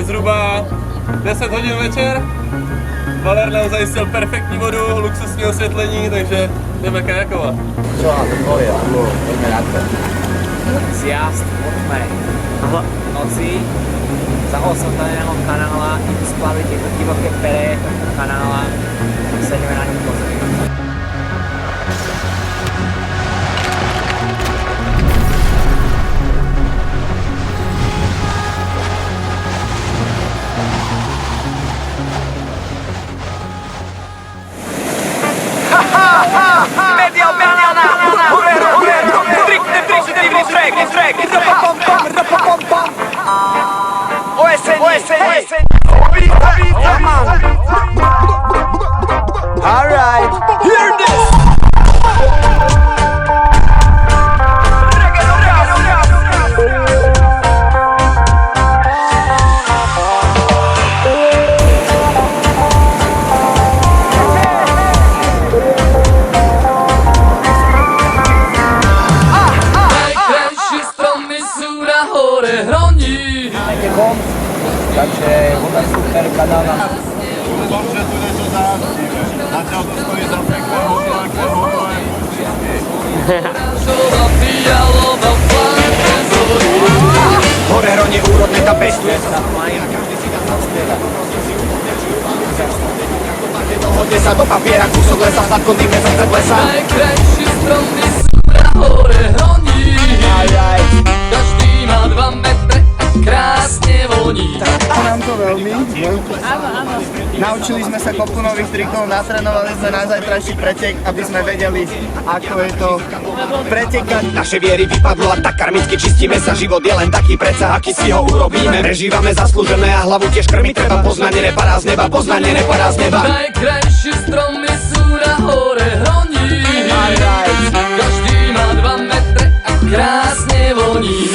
zhruba 10 hodin večer. Valer nám zajistil perfektní vodu, luxusní osvětlení, takže jdeme kajakovat. Čo na to povie? Poďme na to. Zjazd od Tmej. V noci za osvetleného kanála idú splaviť tieto divoké pere kanála. Sa ideme na ňu pozrieť. Alright, hear this! Najkrajšie stromy sú na hore hroní. Máte kom, takže voda super, kanál na... Dobře, tu jdeš do zázdíme. Zatiaľ to stojí za pekné hotové čistky. Oranžová, fialová, flanka zorí. Hore hronie úrodné, tam pestuje sa na hodne sa do papiera, kúsok lesa, sladko dýmne sa pred lesa. Najkrajšie stromy sú na hore hroní. Každý má 2 metre a krásne voní. Nám to veľmi. Naučili sme sa kopu nových trikov, natrénovali sme na zajtrajší pretek, aby sme vedeli, ako je to pretekať. Naše viery vypadlo a tak karmicky čistíme sa. Život je len taký predsa, aký si ho urobíme. Prežívame zaslúžené a hlavu tiež krmiť treba. Poznanie nepadá z neba, poznanie nepadá z neba. Najkrajšie stromy sú na hore hroní. Každý má 2 metre a krásne voní.